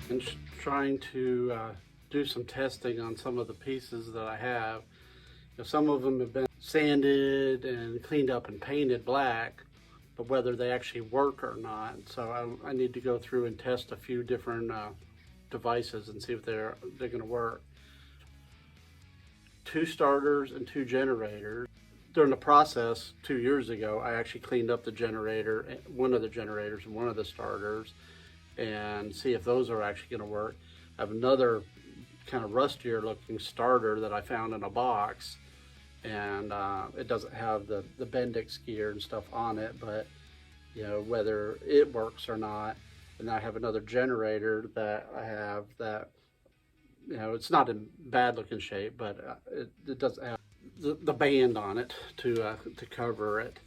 and trying to do some testing on some of the pieces that I have. Some of them have been sanded and cleaned up and painted black, but whether they actually work or not. So I need to go through and test a few different devices and see if they're going to work. 2 starters and 2 generators. During the process 2 years ago, I actually cleaned up the generator, one of the generators and one of the starters, and see if those are actually going to work. I have another kind of rustier looking starter that I found in a box, and it doesn't have the Bendix gear and stuff on it, but whether it works or not. And I have another generator that I have that it's not in bad looking shape, but it doesn't have the band on it to cover it,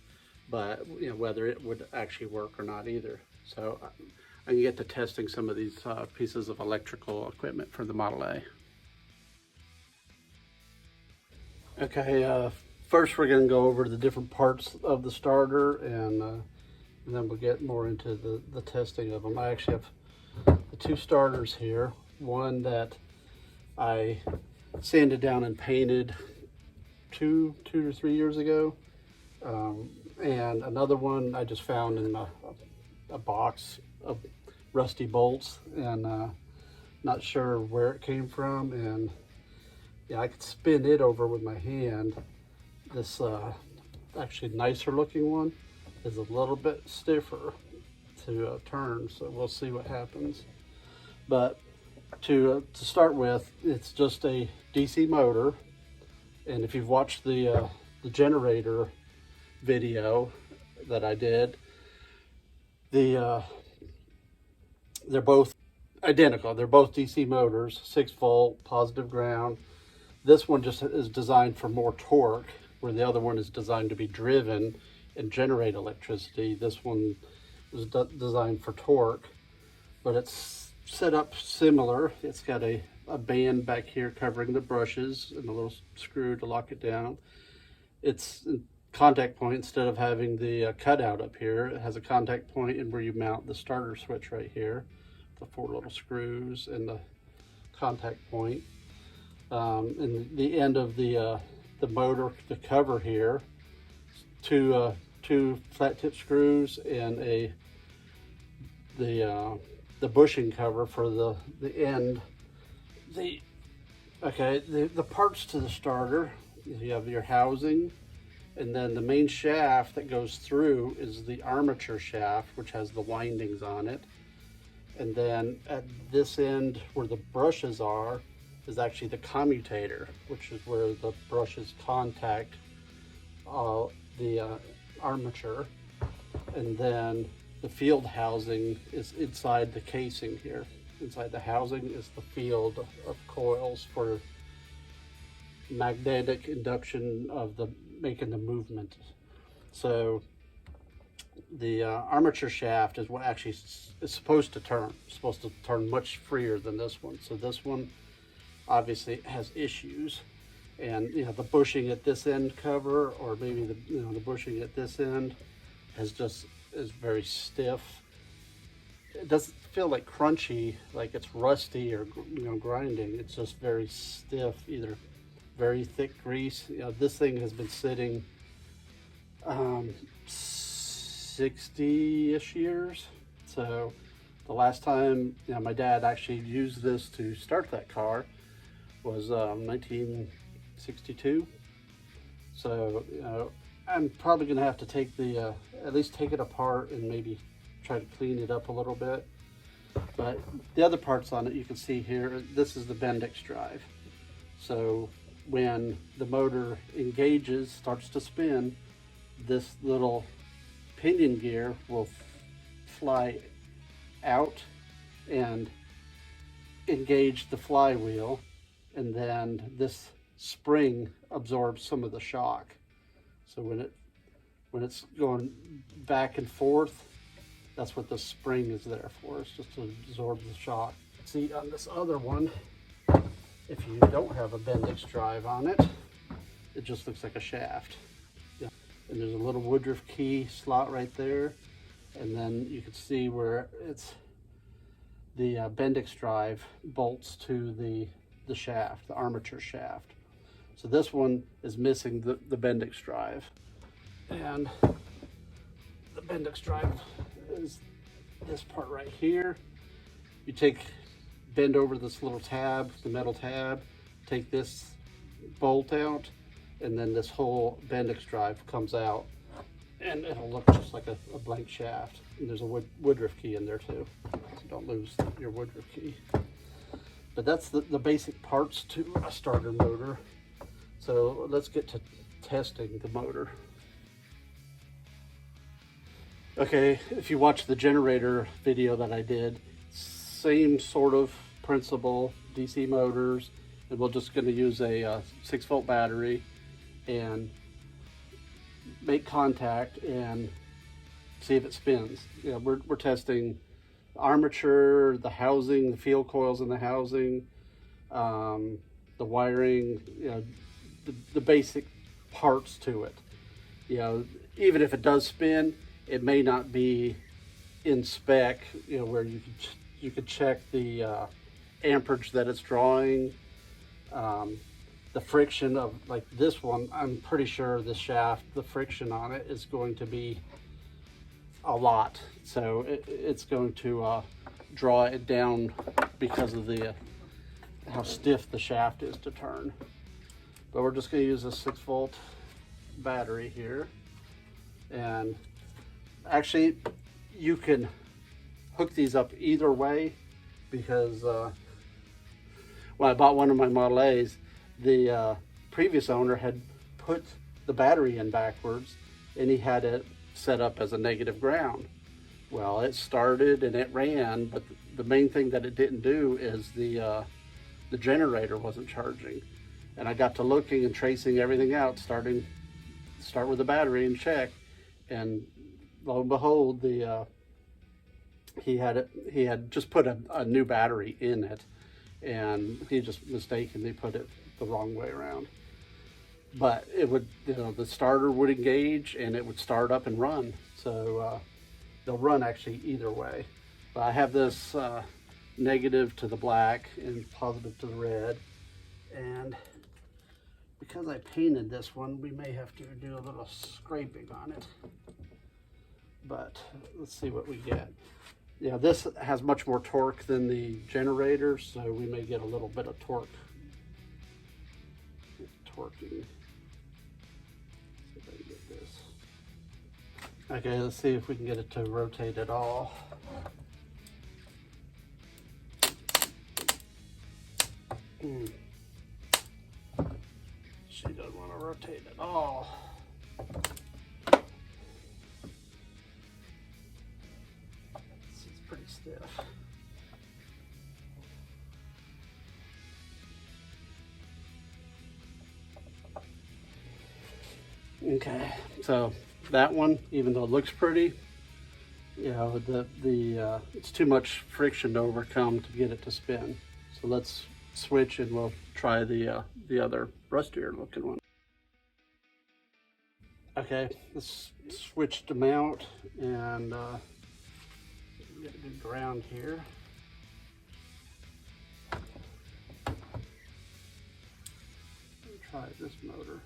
but whether it would actually work or not either. So I can get to testing some of these pieces of electrical equipment for the Model A. Okay, first we're going to go over the different parts of the starter, and then we'll get more into the testing of them. I actually have the 2 starters here. One that I sanded down and painted two or 3 years ago, and another one I just found in a box of rusty bolts, and not sure where it came from, and I could spin it over with my hand. This actually nicer looking one is a little bit stiffer to turn, so we'll see what happens. But to start with, it's just a DC motor, and if you've watched the generator video that I did, they're both identical. They're both DC motors, 6-volt, positive ground. This one just is designed for more torque, where the other one is designed to be driven and generate electricity. This one is designed for torque, but it's set up similar. It's got a band back here covering the brushes and a little screw to lock it down. It's a contact point. Instead of having the cutout up here, it has a contact point in where you mount the starter switch right here, the 4 little screws and the contact point. And the end of the motor, the cover here, two flat tip screws and the bushing cover for the end. The parts to the starter, you have your housing, and then the main shaft that goes through is the armature shaft, which has the windings on it. And then at this end where the brushes are is actually the commutator, which is where the brushes contact the armature. And then the field housing is inside the casing here. Inside the housing is the field of coils for magnetic induction of making the movement. So the armature shaft is what actually is supposed to turn. It's supposed to turn much freer than this one. So this one obviously has issues, and the bushing at this end cover, or maybe the bushing at this end is very stiff. It doesn't feel like crunchy, like it's rusty or grinding. It's just very stiff, either very thick grease. This thing has been sitting 60-ish years. So the last time my dad actually used this to start that car was 1962. So I'm probably gonna have to take at least take it apart and maybe try to clean it up a little bit. But the other parts on it, you can see here, this is the Bendix drive. So when the motor engages, starts to spin, this little pinion gear will fly out and engage the flywheel, and then this spring absorbs some of the shock. So when it's going back and forth, that's what the spring is there for. It's just to absorb the shock. See, on this other one, if you don't have a Bendix drive on it, it just looks like a shaft. And there's a little Woodruff key slot right there, and then you can see where it's the Bendix drive bolts to the shaft, the armature shaft. So this one is missing the Bendix drive. And the Bendix drive is this part right here. You bend over this little tab, the metal tab, take this bolt out, and then this whole Bendix drive comes out, and it'll look just like a blank shaft. And there's a Woodruff key in there too, so don't lose your Woodruff key. But that's the basic parts to a starter motor. So let's get to testing the motor. Okay, if you watch the generator video that I did, same sort of principle, DC motors, and we're just going to use a 6-volt battery and make contact and see if it spins. You know, we're testing the armature, the housing, the field coils in the housing, the wiring, you know, the basic parts to it. You know, even if it does spin, it may not be in spec, you know, where you could check the amperage that it's drawing, the friction of, like this one, I'm pretty sure the shaft, the friction on it is going to be a lot. So it's going to draw it down because of how stiff the shaft is to turn. But we're just going to use a 6-volt battery here. And actually, you can hook these up either way, because when I bought one of my Model A's, the previous owner had put the battery in backwards, and he had it set up as a negative ground. Well, it started and it ran, but the main thing that it didn't do is the generator wasn't charging. And I got to looking and tracing everything out, start with the battery and check, and lo and behold, he had just put a new battery in it, and he just mistakenly put it the wrong way around. But it would, you know, the starter would engage and it would start up and run. So they'll run actually either way. But I have this negative to the black and positive to the red, and because I painted this one, we may have to do a little scraping on it. But let's see what we get. Yeah, this has much more torque than the generator, so we may get a little bit of torque. Torquing. See if I can get this. Okay, let's see if we can get it to rotate at all. She doesn't want to rotate at all. It's pretty stiff. Okay, so that one, even though it looks pretty, you know, it's too much friction to overcome to get it to spin. So let's switch and we'll try the other rustier looking one. Okay, let's switch them out and get a good ground here. Try this motor.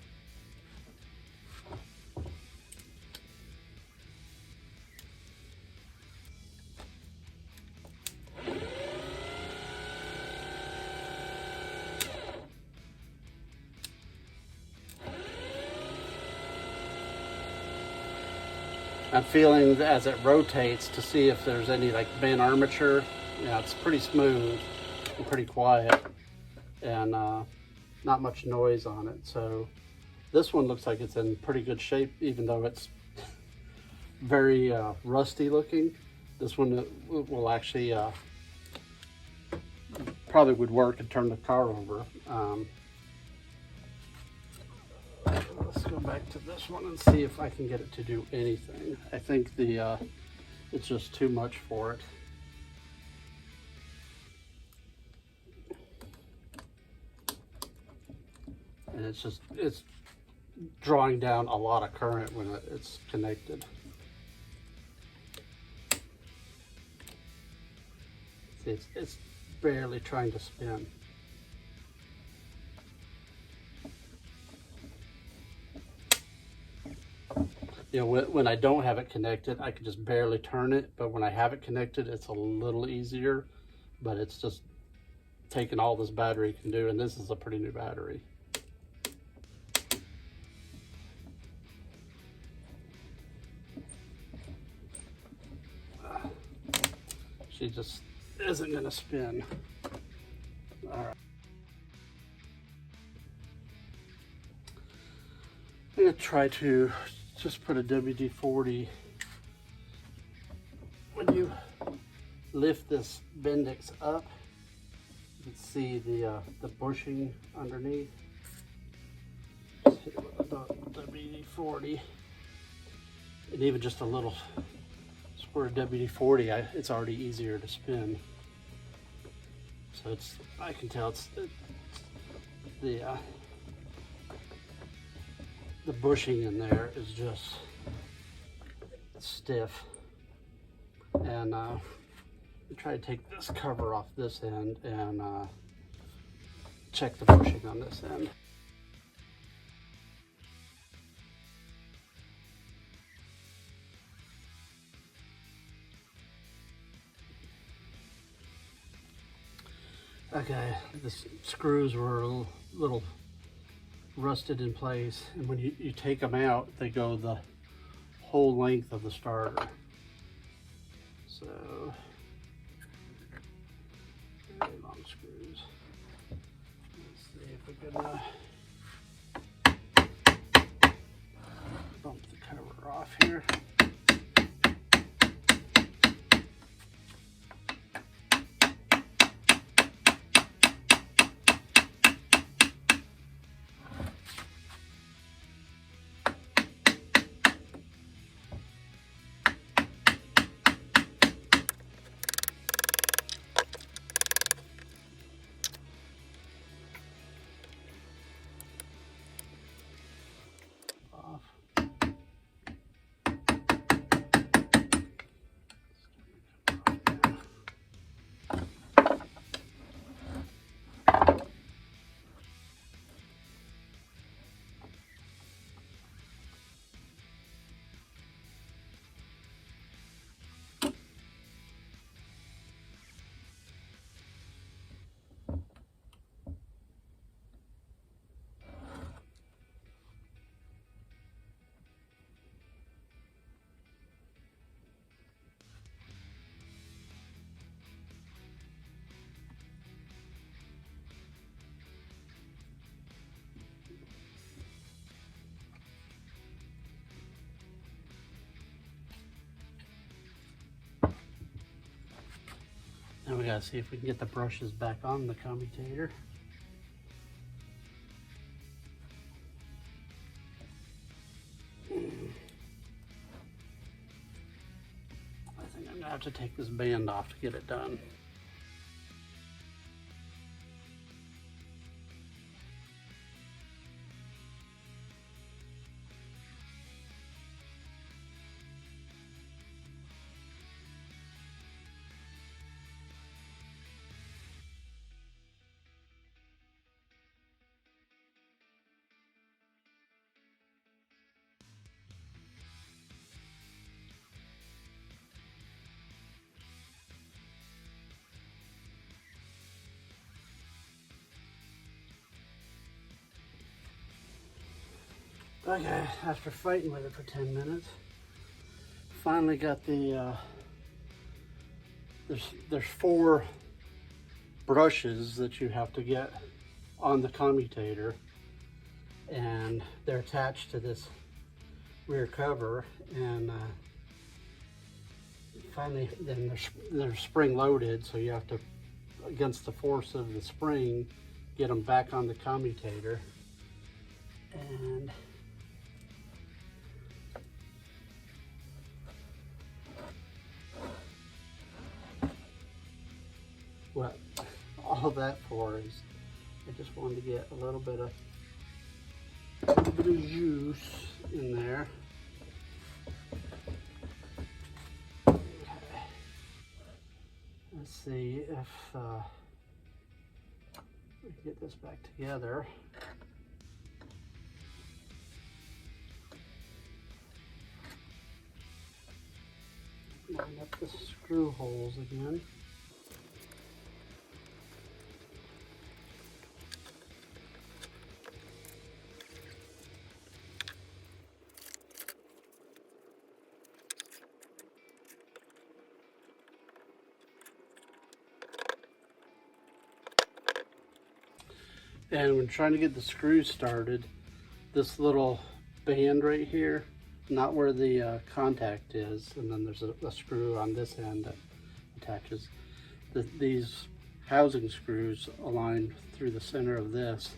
I'm feeling as it rotates to see if there's any like bent armature. Yeah, it's pretty smooth and pretty quiet, and not much noise on it. So this one looks like it's in pretty good shape, even though it's very rusty looking. This one will actually probably would work and turn the car over. Let's go back to this one and see if I can get it to do anything. I think it's just too much for it. And it's drawing down a lot of current when it's connected. See, it's barely trying to spin. You know, when I don't have it connected, I can just barely turn it, but when I have it connected, it's a little easier, but it's just taking all this battery can do, and this is a pretty new battery. She just isn't gonna spin. All right. I'm gonna try to just put a WD-40. When you lift this Bendix up, you can see the bushing underneath. Just hit it with a WD-40, and even just a little squirt of WD-40, it's already easier to spin. So I can tell it's the bushing in there is just stiff. And try to take this cover off this end and check the bushing on this end. Okay, the screws were a little rusted in place, and when you take them out, they go the whole length of the starter. So, very long screws. Let's see if we can bump the cover off here. Now we gotta see if we can get the brushes back on the commutator. I think I'm gonna have to take this band off to get it done. Okay, after fighting with it for 10 minutes, finally got the, there's 4 brushes that you have to get on the commutator, and they're attached to this rear cover, and finally, then they're spring loaded, so you have to, against the force of the spring, get them back on the commutator. And what all that for is I just wanted to get a little bit of juice in there. Okay. Let's see if we can get this back together. Line up the screw holes again. And when trying to get the screws started, this little band right here, not where the contact is, and then there's a screw on this end that attaches. These housing screws align through the center of this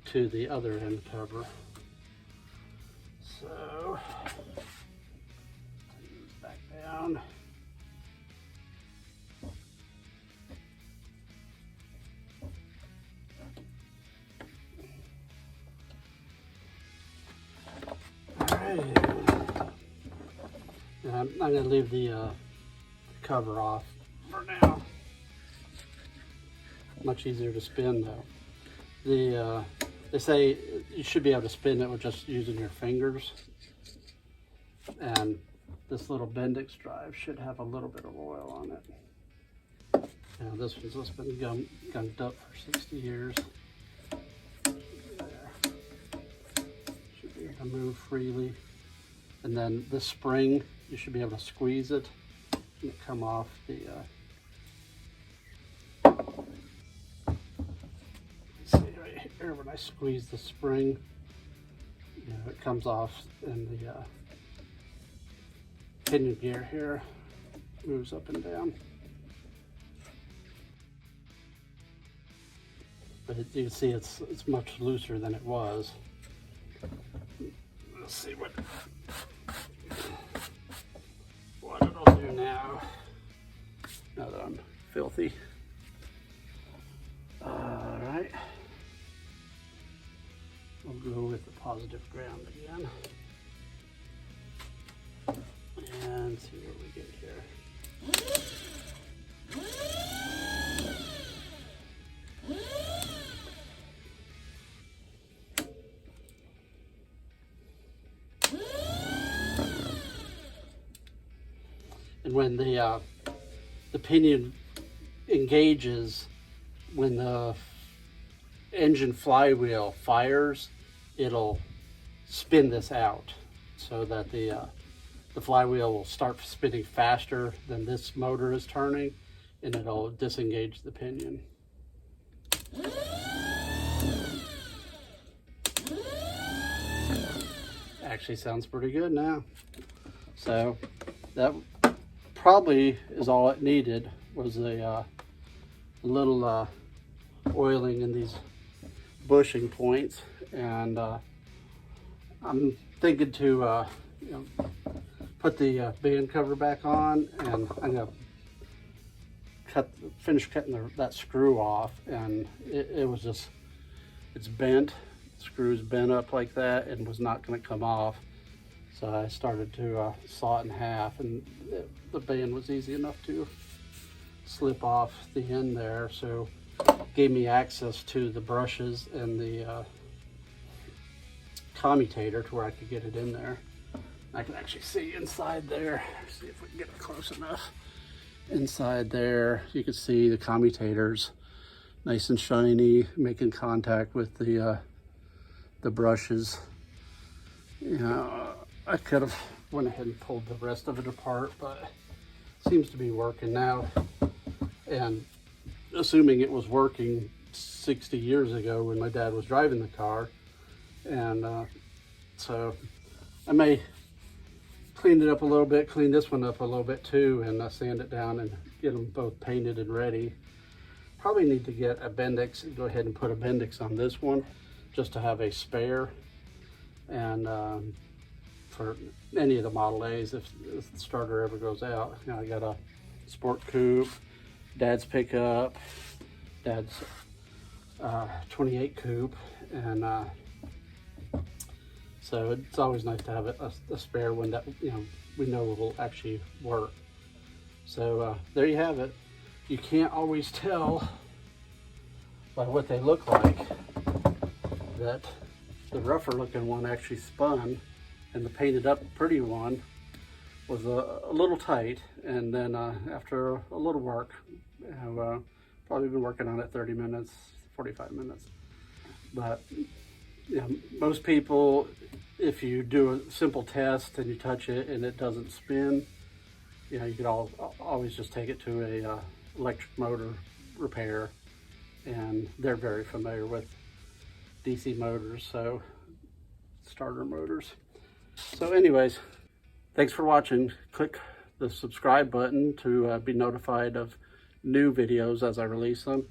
to the other end cover. So, take this back down. I'm going to leave the cover off for now. Much easier to spin though. They say you should be able to spin it with just using your fingers. And this little Bendix drive should have a little bit of oil on it. Now this one's just been gunked up for 60 years. There. Should be able to move freely. And then this spring, you should be able to squeeze it and come off the see right here when I squeeze the spring, you know, it comes off, and the pinion gear here moves up and down. But you can see it's much looser than it was. Let's see what it'll do now that I'm filthy. All right, we'll go with the positive ground again and see what we get here. And when the pinion engages, when the engine flywheel fires, it'll spin this out so that the flywheel will start spinning faster than this motor is turning, and it'll disengage the pinion. Actually sounds pretty good now. So that probably is all it needed, was a little oiling in these bushing points. And I'm thinking to you know, put the band cover back on, and I'm gonna finish cutting that screw off. And it was just, it's bent, the screw's bent up like that and was not going to come off. So I started to saw it in half, and the band was easy enough to slip off the end there. So it gave me access to the brushes and the commutator to where I could get it in there. I can actually see inside there. See if we can get it close enough. Inside there, you can see the commutators, nice and shiny, making contact with the brushes. You know, I could have went ahead and pulled the rest of it apart, but it seems to be working now. And assuming it was working 60 years ago when my dad was driving the car, and so I may clean it up a little bit, clean this one up a little bit too, and sand it down and get them both painted and ready. Probably need to get a Bendix, go ahead and put a Bendix on this one just to have a spare. And for any of the Model A's, if the starter ever goes out. You know, I got a Sport Coupe, Dad's pickup, Dad's 28 Coupe, and so it's always nice to have a spare one that, you know, we know will actually work. So there you have it. you can't always tell by what they look like that the rougher looking one actually spun and the painted up pretty one was a little tight. And then after a little work, I've probably been working on it 30 minutes, 45 minutes. But you know, most people, if you do a simple test and you touch it and it doesn't spin, you know, you could always just take it to a electric motor repair, and they're very familiar with DC motors, so starter motors. So anyways, thanks for watching. Click the subscribe button to be notified of new videos as I release them,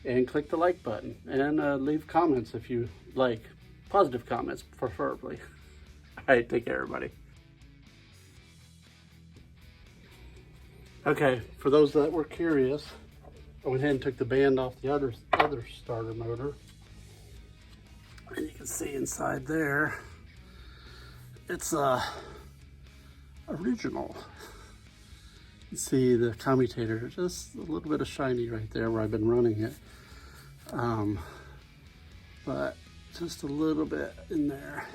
and click the like button, and leave comments if you like, positive comments preferably. All right, take care everybody. Okay, for those that were curious, I went ahead and took the band off the other starter motor, and you can see inside there, it's original. You see the commutator, just a little bit of shiny right there where I've been running it, but just a little bit in there,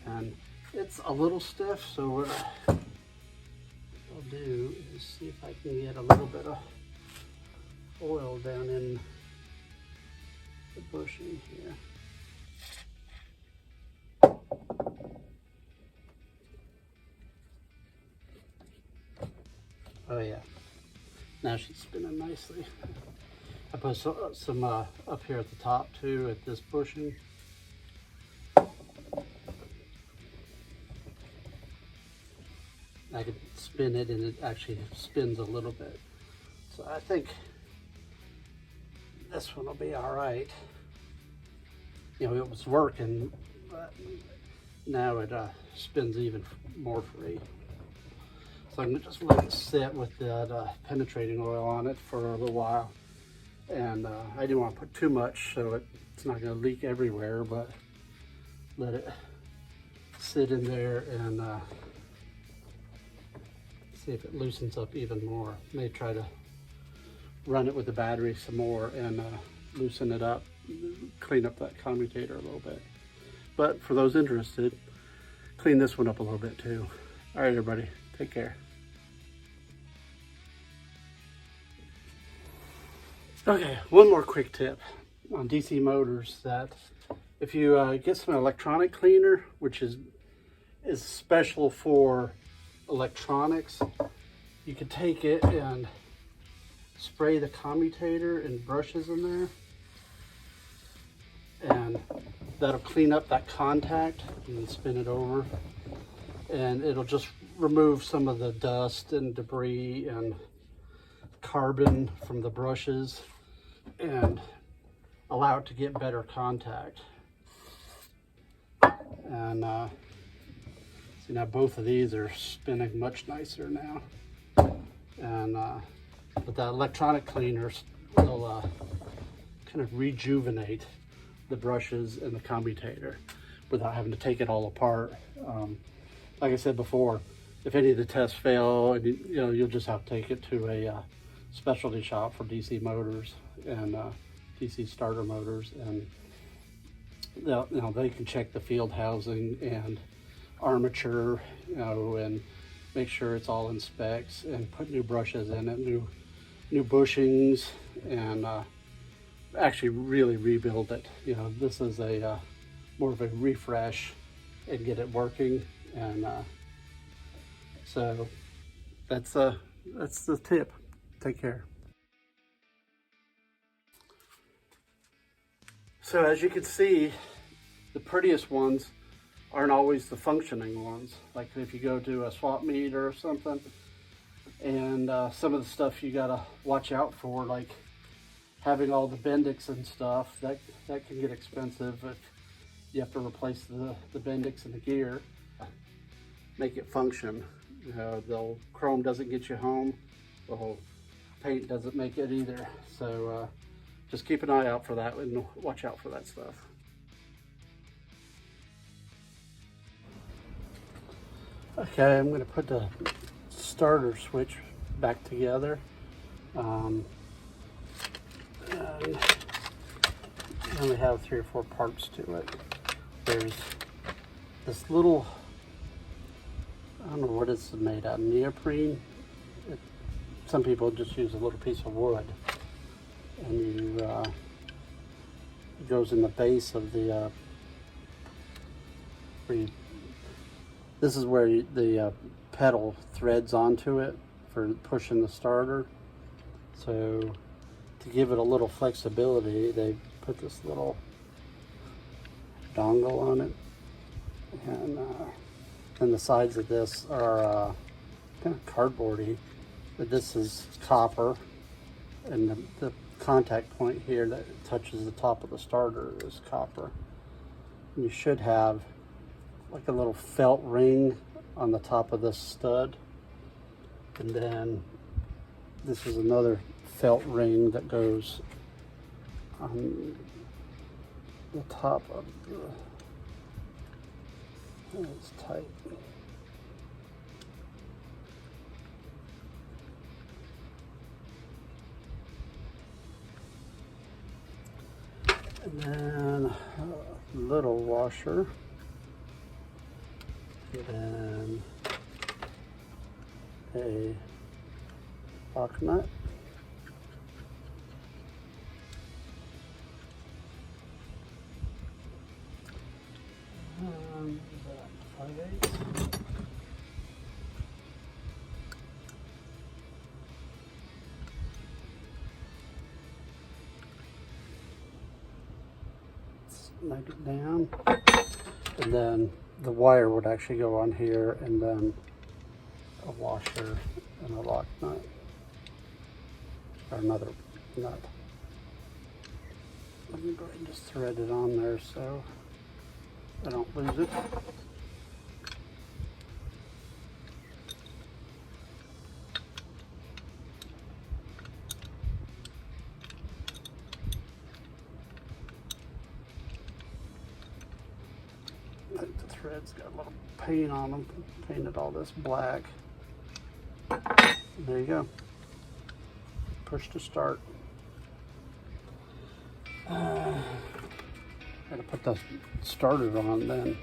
and it's a little stiff. So what I'll do is see if I can get a little bit of oil down in the bushing here. Oh yeah, now she's spinning nicely. I put some up here at the top too, at this bushing. I could spin it and it actually spins a little bit. So I think this one will be all right. You know, it was working, but now it spins even more free. So I'm gonna just let it sit with that penetrating oil on it for a little while. And I didn't want to put too much so it's not gonna leak everywhere, but let it sit in there and see if it loosens up even more. May try to run it with the battery some more and loosen it up, clean up that commutator a little bit. But for those interested, clean this one up a little bit too. All right, everybody, take care. Okay, one more quick tip on DC motors, that if you get some electronic cleaner, which is special for electronics, you could take it and spray the commutator and brushes in there, and that'll clean up that contact, and then spin it over, and it'll just remove some of the dust and debris and carbon from the brushes and allow it to get better contact. And see, now both of these are spinning much nicer now, and but the electronic cleaners will kind of rejuvenate the brushes and the commutator without having to take it all apart. Like I said before, if any of the tests fail, and you know, you'll just have to take it to a specialty shop for DC motors and DC starter motors, and they can check the field housing and armature, you know, and make sure it's all in specs, and put new brushes in it, new bushings, and actually really rebuild it. You know, this is a more of a refresh and get it working. And so that's the tip. Take care. So as you can see, the prettiest ones aren't always the functioning ones. Like if you go to a swap meet or something, and some of the stuff you gotta watch out for, like having all the Bendix and stuff, that can get expensive if you have to replace the Bendix and the gear. Make it function. The chrome doesn't get you home. The whole paint doesn't make it either. So just keep an eye out for that and watch out for that stuff. Okay, I'm going to put the starter switch back together. And then we have 3 or 4 parts to it. There's this little, I don't know what it's made out of, neoprene. Some people just use a little piece of wood, and it goes in the base of the, this is where the pedal threads onto it for pushing the starter. So to give it a little flexibility, they put this little dongle on it, and the sides of this are kind of cardboardy, but this is copper, and the contact point here that touches the top of the starter is copper. And you should have like a little felt ring on the top of this stud, and then this is another felt ring that goes on the top of the, it's tight. And then a little washer, and then a lock nut, and 5/8. Snug it down, and then the wire would actually go on here, and then a washer and a lock nut, or another nut. Let me go ahead and just thread it on there so I don't lose it. I think the threads got a little paint on them. Painted all this black. There you go. Push to start. Gotta put the starter on then.